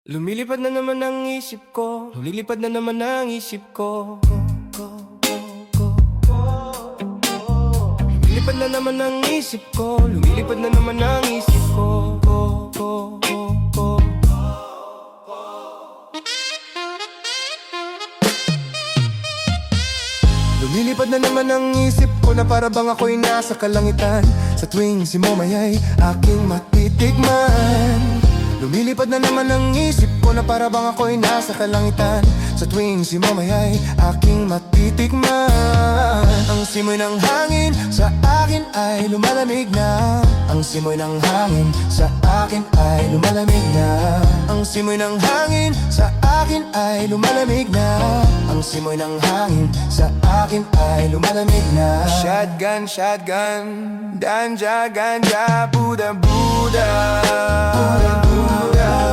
Lumilipad na naman ang isip ko, lumilipad na naman ang isip ko. Lumilipad na naman ang isip ko, lumilipad na naman ang isip ko. Lumilipad na naman ang isip ko na para bang ako'y nasa kalangitan. Sa tuwing si Momay ay aking matitikman. Lumilipad na naman ang isip ko na para bang ako'y nasa kalangitan. Sa tuwing si Momay ay aking matitikman. Ang simoy ng hangin sa akin ay lumalamig na. Ang simoy ng hangin sa akin ay lumalamig na. Ang simoy ng hangin sa akin ay lumalamig na. Ang simoy ng hangin sa akin ay lumalamig na. Shotgun, shotgun, ganja, ganja, Buddha, Buddha, Buddha, Buddha.